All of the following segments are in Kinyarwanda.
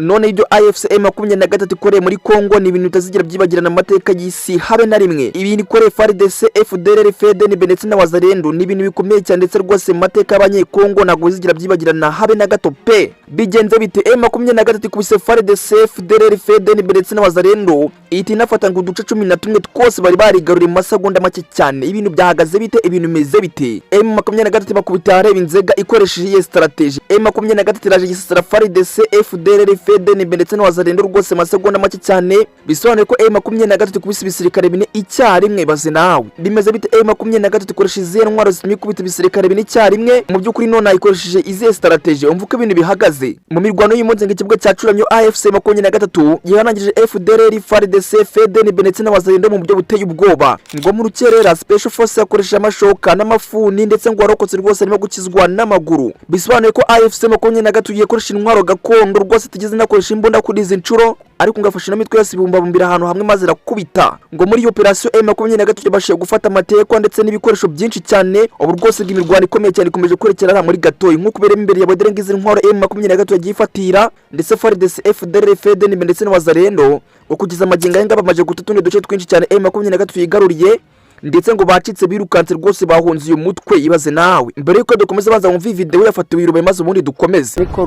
none ibyo AFC M23 ikoreye muri Kongo ni ibintu bitazigira byibagirana amateka y'isi habe na rimwe. Ibintu ikoreye FARDC, FDLR, FDN ndetse na Wazalendo ni ibintu bikomeye cyane ndetse rwose mu mateka y'abanyekongo ntabwo bizigira byibagirana habe na gato pe. Bigenze bite M23 ikubise FARDC, FDLR, FDN ndetse na Wazalendo ihita inafata ngo uduce 11 twose bari barigaruriye mu masegonda make cyane. Ibintu byahagaze bite, ibintu meze bite? M23 bakubita hareba inzega ikoresheje iyi strategy. M23 iraje gisasira FARDC, FDLR, FDN ndetse na Wazalendo rwose masegonda make cyane. Bisobanuye ko M23 kubisa ibisirikare bine icyarimwe baze nawe. Bimeze bite M23 ikoresheje izihe ntwaro zitumye kubita ibisirikare bine icyarimwe? Mu by'ukuri none ayikoresheje izihe strategy umvuka ibintu bihagaze. Mu mirwano y'umunsi ng'ikibuga cyacuramyo AFC 23 yihanangije FDLR, FARDC, FDN ndetse na Wazalendo mu buryo buteye ubwoba. Ngo mu rukerera Special Force yakoresha amashoka n'amafuni ndetse ngo warokotse rwose arimo gukizwa n'amaguru. Bisobanuye ko AFC 23 yakoresha intwaro gakondo rwose tigeze nakoresha imbunda kuri izi ncuro, ariko ngafashe no mitwe yasibumbabumbira ahantu hamwe maze rakubita. Ngo muri operation M23 yabashije gufata amateko ndetse n'ibikoresho byinshi cyane. Ubu rwose bw'imirwano ikomeye cyane ikomeje kwerekera muri gatoyi nk'uko beremo imbere ya badere ngize intwaro M23 yagifatira ndetse FARDC, FDLR, FDN ndetse na Wazalendo ukugiza amaginga y'ingaba bamaje gututundi duce twinshi cyane M23 yigaruriye ndetse ngo bacitse birukanse rwose bahunze uyu mutwe. Ibaze nawe mbere yuko dukomeza baza mu video yafatiwe irubaye maze ubundi dukomeze. Niko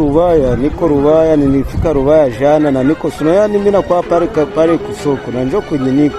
Rubaya nilifika Rubaya jana na niko sunoya nimina kwa pale kusoko na njo kwenye niko.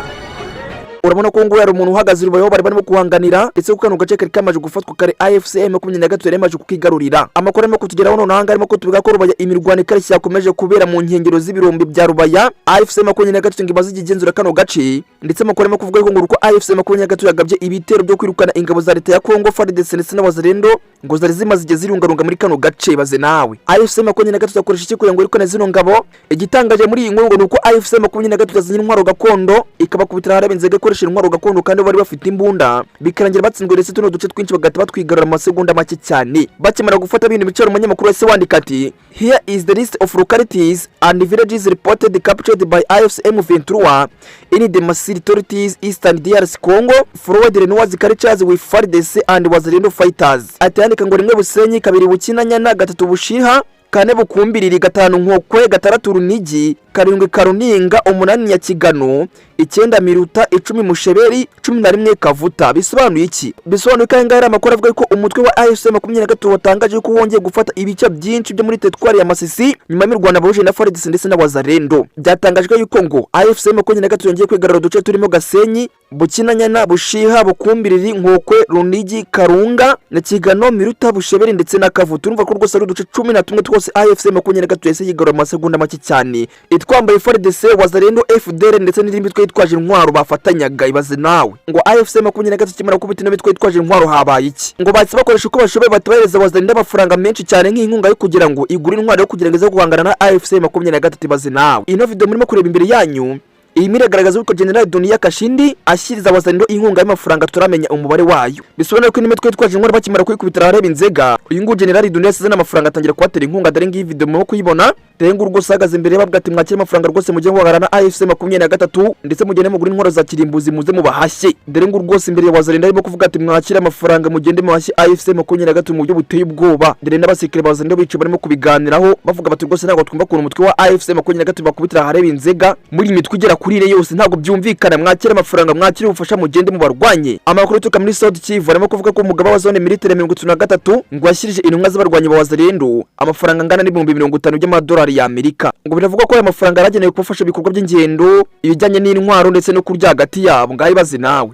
Urabona ko ngo yari umuntu uhagaze urubayeho bari barimo kuhanganira ndetse kuko gace kari kamaje gufatwa kare AFC M23 yari maje kukigarurira. Amakuru arimo kutugeraho none hanga arimo kutuvuga ko Rubaya imirwano karishya yakomeje kubera mu nkengero z'ibirombe bya Rubaya. AFC M23 ngibaza igenzura kano gace ndetse amakuru arimo kuvuga ko ngo uko AFC M23 yagabye ibitero byo kwirukana ingabo za leta ya Kongo FARDC ndetse na Wazalendo ngo zari zimaze zirungarunga muri kano gace. Baze nawe AFC M23 yakoresha iki kugira ngo irukane zino ngabo. Igitangaje muri iyi nkuru ngo nuko AFC M23 yazanye intwaro gakondo ikabakubitira harebe inzego ikoresha intwaro gakondo kandi bari bafite imbunda, bikarangira batsinzwe ndetse tuno duce twinshi bagata batwigarura mu masegonda make cyane. Bakimara gufata ibintu bicaro umunyamakuru wese wandika ati here is the list of localities and villages reported captured by AFC M23 in the Masisi territories eastern DRC Congo forward renewals cultures with FARDC and Wazalendo fighters. Atandika ngo rimwe Busenyi, kabiri Bukinanyana, gatatu Bushiha, kane Bukumbiriri, gatanu Nkokwe, gatandatu Runigi, karindwi Karuninga, umunani Nyakigano, icyenda Miruta, 10 Musheberi, 11 Kavuta. Bisobanuye iki? Bisobanuye ko ngara amakuru avuga ko umutwe wa AFC 23 watangaje ko wongeye gufata ibice byinshi byo muri teritwari ya Masisi nyuma y'mirwano bahuje na FARDC ndetse na Wazalendo. Byatangajwe yuko ngo AFC 23 yongeye kwigarura duce turimo Gasenyi, Bukinanyana, Bushiha, Bukumbiriri, Nkokwe, Runigi, Karunga, Nyakigano, Miruta, Busheberi ndetse na Kavuta. Urumva ko rwose ari uduce 11 twose AFC 23 yese yigarura amasegonda make cyane. Itwambaye FARDC, Wazalendo, FDL ndetse n'indi mitwe yitwaje intwaro bafatanyaga. Ibaze nawe ngo AFC 23 kimara kubita no mitwe yitwaje intwaro habaye iki? Ngo bahise bakoresha uko bashoboye batabahereza Wazalendo amafaranga menshi cyane nk'inkunga yo kugira ngo igure intwaro yo kugira ngo ize guhangana na AFC 23. Ibaze nawe ino video murimo kureba imbere yanyu iyi miragaragaza uko General Dunia Kashindi ashyiriza Wazalendo inkunga y'amafaranga turamenya umubare wayo. Bisobanura ko nimetwe twaje intwaro bakimara kwikubitira hareba inzega uyu ngo General Dunia asize n'amafaranga atangira kubatera inkunga. Dore ngiyi video mu kuyibona Tengu rwose ahagaze imbere y'ababwa ati mwakira amafaranga rwose mugiye guhagarana na AFC 23 ndetse mugende mugura intwaro za kirimbuzi muze mu bahashye. Dore ngo rwose imbere ya Wazalendo arimo kuvuga ati mwakira amafaranga mugende mu bahashye AFC 23 mu buryo buteye ubwoba. Dore n'abasikire ba Wazalendo bice barimo kubiganiraho bavuga bati rwose ntabwo twumva kuntu umutwe wa AFC 23 bakubitira hareba inzega muri imitwe igera kuri ire yose ntabwo byumvikana. Mwakira amafaranga, mwakira ubufasha mugende mu barwanye. Amakuru tuka muri South Kivu arimo kuvuga ko umugaba wa zone militaire 33 ngo yashyirije intumwa z'abarwanyi ba Wazalendo amafaranga angana n'ibihumbi 50 by'amadolari ya Amerika. Ngo biravugwa ko aya mafaranga aragenewe kubafasha ibikorwa by'ingendo ibijyanye n'intwaro ndetse no kurya hagati yabo. Ngaho ibaze nawe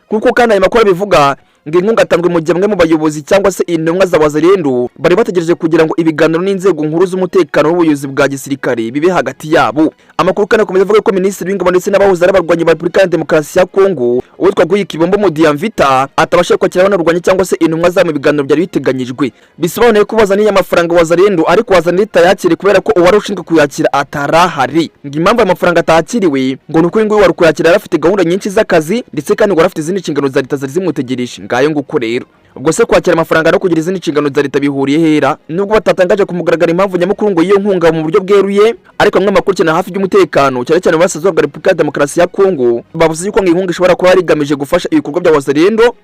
kuko kandi aya makuru bivuga ngo inkunga atangwe mu gihe mu bayobozi cyangwa se intumwa za Wazalendo bari bategereje kugira ngo ibiganiro n'inzego nkuru z'umutekano w'ubuyobozi bwa gisirikare bibe hagati yabo. Amakuru kandi akomeza avuga ko Minisitiri w'Ingabo ndetse n'abahoze ari abarwanyi ba Repubulika ya Demokarasi ya Kongo witwa Guyikibombo Modiamvita atabasha kwakira abanarwanyi cyangwa se intumwa za mu biganiro byari biteganyijwe. Bisobanuye ko bazaniye amafaranga Wazalendo ariko Wazalendo yakire kubera ko uwari ushinzwe kuyakira atarahari. Ngo impamvu amafaranga atakiriwe ngo nuko ngo wari kuyakira arafite gahunda nyinshi z'akazi ndetse kandi ngo arafite izindi nshingano za leta zari zimutegereje. Ngayo nguko rero ubwo se kwakira amafaranga no kugira izindi nshingano za leta bihuriye hera nubwo batatangaje kumugaragara impamvu nyamukuru ngo iyo nkunga mu buryo bweruye. Ariko amwe amakuru cyane hafi y'umutekano cyane cyane basazo bwa Repubulika ya Demokarasi ya Kongo bavuze yuko ngo inkunga ishobora kuba yarigamije gufasha ibikorwa bya Wazalendo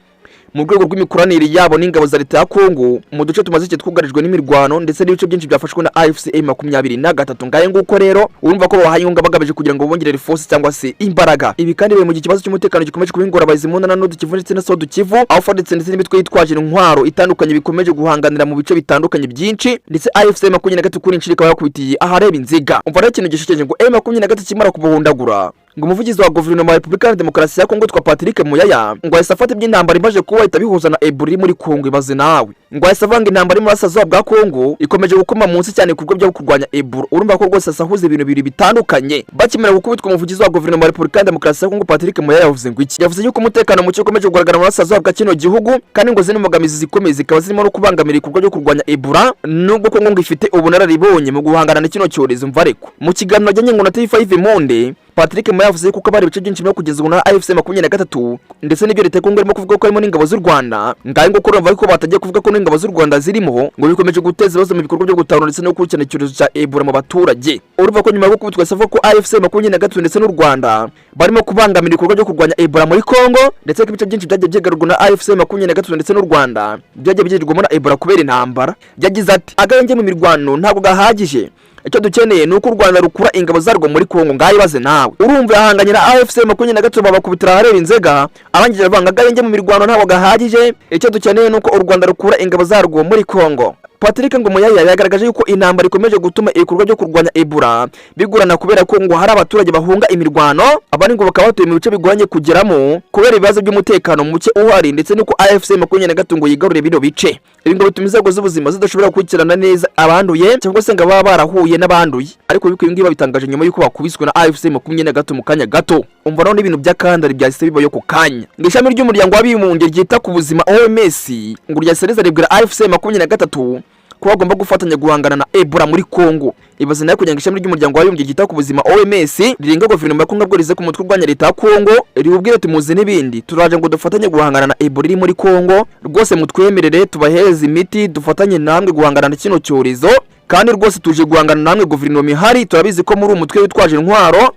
mu rwego rw'imikoranire yabo n'ingabo za leta ya Kongo mu duce tumaze iki twugarijwe n'imirwano ndetse n'ibice byinshi byafashwe na AFC M23. Ngaye nguko rero urumva ko bahaye inkunga bagabeje kugira ngo bongerere force cyangwa se imbaraga. Ibi kandi biri mu gihe kibazo cy'umutekano gikomeje kubingora abayizimuna na Nord Kivu ndetse na Sud Kivu, aho FARDC ndetse n'imitwe yitwaje intwaro itandukanye bikomeje guhanganira mu bice bitandukanye byinshi, ndetse AFC M23 kuri inshirika yakubitiye ahareba inziga. Umva rero ikintu gishekeje ngo M23 kimara kubuhundagura ngo umuvugizi wa guverinoma ya Repubulika ya Demokarasi ya Kongo twa Patrick Muyaya ngo ahise afata iby'intambara imaje kuba itabihuza na Ebola muri Kongo. Ibaze nawe ngo ahise avanga intambara mu burasirazuba bwa Kongo ikomeje gukoma munsi cyane ku rwego byo kurwanya Ebola. Urumva ko rwose asahuza ibintu bibiri bitandukanye. Bakimera gukubitwa umuvugizi wa guverinoma ya Repubulika ya Demokarasi ya Kongo Patrick Muyaya yavuze ngo iki, yavuze yuko umutekano muke ukomeje kugaragara mu burasirazuba bwa kino gihugu kandi ngo zino mbogamizi zikomeye zikaba zirimo no kubangamira ikurwa ryo kurwanya Ebola, nubwo Kongo ngo ifite ubunararibonye mu guhangana na kino cyorezo. Mva ariko mu kiganiro ajyanye ngo na TV5 Monde, Patrick Muyaya yavuze ko bari bice byinshi byo kugeza na AFC M23 ndetse n'ibyo leta Kongo irimo kuvuga ko harimo n'ingabo z'u Rwanda. Ngaye ngo kurumva ko batagiye kuvuga ko n'ingabo z'u Rwanda zirimo ngo bikomeje guteza ibibazo mu bikorwa byo gutahura ndetse no gukurikirana icyorezo cya Ebola mu baturage. Urumva ko nyuma yo gukubitwa savuga ko AFC M23 ndetse n'u Rwanda barimo kubangamira ibikorwa byo kurwanya Ebola muri Kongo, ndetse ko ibice byinshi byagiye byegarurwa na AFC M23 ndetse n'u Rwanda byagiye byirirwamo na Ebola kubera intambara. Yagize ati agahenge mu mirwano ntabwo gahagije, icyo dukeneye nuko u Rwanda rukura ingabo zarwo muri Kongo. Ngaye baze nawe urumva yahanganyira AFC M23 babakubitira hareba inzega, abangije banga agahenge mu mirwano ntabwo gahagije, icyo dukeneye nuko u Rwanda rukura ingabo zarwo muri Kongo. Patrick Muyaya yagaragaje yuko intambara ikomeje gutuma ibikorwa byo kurwanya Ebola bigurana kubera ko ngo hari abaturage bahunga imirwano, abandi ngo bakaba batuye mu bice bigoranye kugeramo kubera ibibazo by'umutekano muke uhari, ndetse nuko AFC M23 ngo yigarure bino bice. Ibi ngo bituma inzego z'ubuzima zidashobora gukurikirana neza abanduye cyangwa se ngo baba barahuye n'abanduye. Ariko biko ibi ngibi babitangaje nyuma yuko bakubiswe na AFC M23 mu kanya gato. Umva none ibintu by'akandari byahise bibayo ku kanya. Ngishami ry'umuryango w'abibumbye ryita ku buzima OMS ngo ryasereza ribwira AFC M23 ko bagomba gufatanya guhangana na Ebola muri Kongo. Ibaze nayo kugira ngo ishami ry'umuryango w'abibumbye ryita ku buzima OMS rirenga guverinoma ya Kongo bworize ku mutwe urwanya leta ya Kongo ribubwira ati muze n'ibindi turaje ngo dufatanye guhangana na Ebola iri muri Kongo, rwose mutwemerere tubahereze imiti dufatanye namwe guhangana na kino cyorezo, kandi rwose tuje guhangana namwe guverinoma ihari, turabizi ko muri umutwe witwaje intwaro,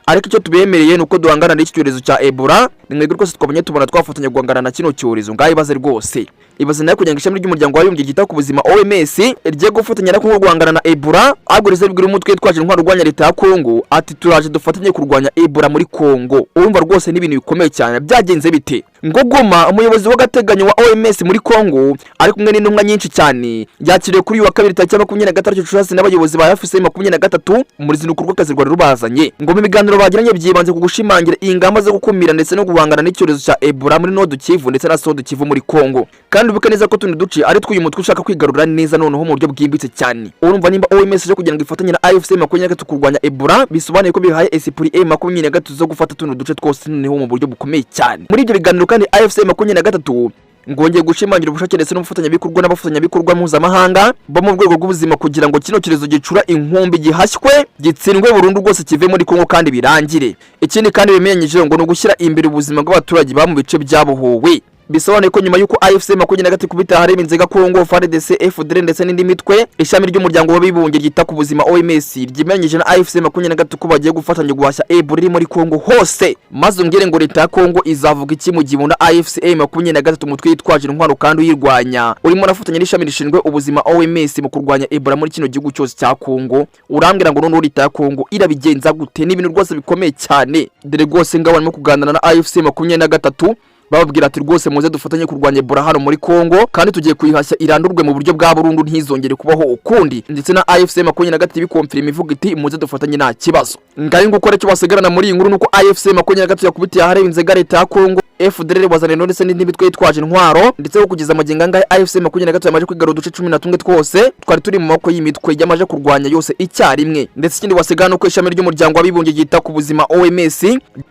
ariko icyo tubemereye nuko duhangana n'iki cyorezo cya Ebola, nimwebwe rwose twabonye tubona twafatanya guhangana na kino cyorezo. Ngaye baze rwose ibaze nayo kugira ngo ishami ry'umuryango w'abibumbye ryita ku buzima OMS rigiye gufatanya na Kongo guhangana na Ebola, agurize bibwira umutwe witwaje intwaro urwanya leta ya Kongo ati turaje dufatanye kurwanya Ebola muri Kongo. Urumva rwose n'ibintu bikomeye cyane. Byagenze bite? Ngo Goma umuyobozi w'agateganyo wa OMS muri Kongo ari kumwe n'intumwa nyinshi cyane yakiriye kuri uyu wa kabiri tariki 26 Gicurasi n'abayobozi ba AFC M23 muri zinuko rw'akazi rwari rubazanye. Ngo mu biganiro bagiranye byibanze ku gushimangira ingamba zo gukumira ndetse no guhangana n'icyorezo cya Ebola muri Nord Kivu ndetse na Sud Kivu muri Kongo. Kandi ubuke neza ko tundi duce ari twuyu mutwe ushaka kwigarurira neza noneho mu buryo bwimbitse cyane. Urumva nimba OMS cyo kugira ngo ifatanye na AFC M23 kurwanya Ebola bisobanuye ko bihaye esprit M23 zo gufata tundi duce twose noneho mu buryo bukomeye cyane. Muri ibyo biganiro kandi AFC M23 ngongeye gushimangira ubushake ndetse n'ubufatanyabikorwa n'abafatanyabikorwa mpuzamahanga bo mu rwego rw'ubuzima kugira ngo kino kirezo gicura inkumbi gihashywe gitsindwe burundu rwose kive muri Kongo kandi birangire. Ikindi kandi bimenyesheje ngo no gushyira imbere ubuzima bw'abaturage ba mu bice byabohowe. Bisobanuye ko nyuma yuko AFC M23 kubita hareba inzega Kongo, FARDC, FDL ndetse n'indi mitwe, ishami ry'umuryango w'abibumbye ryita ku buzima OMS ryimenyeje na AFC M23 ko bagiye gufatanya guhashya Ebola iri muri Kongo hose. Maze umbwire ngo leta ya Kongo izavuga iki mu gihe na AFC M23 umutwe yitwaje intwaro kandi uyirwanya urimo nafatanya n'ishami rishinzwe ubuzima OMS mu kurwanya Ebola muri kino gihugu cyose cya Kongo? Urambwira ngo none leta ya Kongo irabigenza gute? N'ibintu rwose bikomeye cyane. Dere rwose ngabo barimo kuganira na AFC M23 bababwira ati rwose muze dufatanye kurwanya Ebola hano muri Kongo kandi tugiye kuyihashya irandurwe mu buryo bwa burundu ntizongere kubaho ukundi. Ndetse na AFC M23 bikomfirima ivuga iti muze dufatanye nta kibazo. Ngaye ngukore cyo basigarana muri iyi nkuru nuko AFC M23 yakubitiye hareba inzega leta ya Kongo, FDL wazaneno ndetse n'indi mitwe yitwaje intwaro, ndetse ko kugeza amaginga ngaye AFC M23 yamaje kwigarura uduce 11 twose twari turi mu mako y'imitwe yamaje kurwanya yose icyarimwe. Ndetse ikindi wasigana uko ishami ry'umuryango w'abibumbye ryita ku buzima OMS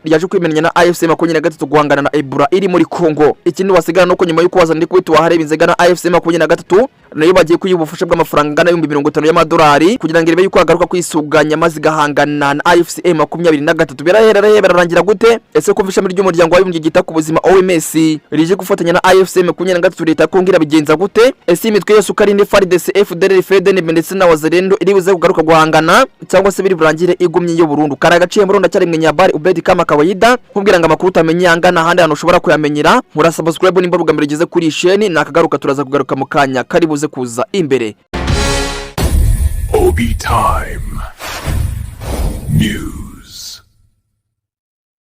ryaje kwimenanya na AFC M23 guhangana na Ebola iri muri Kongo. Ikindi wasigana nuko nyuma yuko wazanye kubita hareba inzega na AFC M23 nayo bagiye kuyibufasha bw'amafaranga ngana $50,000 y'amadolari kugira ngo irebe yuko agaruka kwisuganya maze gahangana na AFC M23. Birarangira gute? Ese ko ishami ry'umuryango w'abibumbye ryita ku buzima OMS rije gufatanya na AFC M23 leta kongira bigenza gute ese imitwe yose ukarinde FARDC FDLR FDN ndetse na Wazalendo iri buze kugaruka guhangana cyangwa se biri burangire igumye yo Burundi karagaciye muronda cyari mwe nyabari Ubedi kama kawaida kubwira ngo amakuru utamenye yangana handi hano ushobora kuyamenyera mura subscribe nimba rugamire geze kuri sheni nakagaruka turaza kugaruka mu kanya kari buze kuza imbere. OB Time News.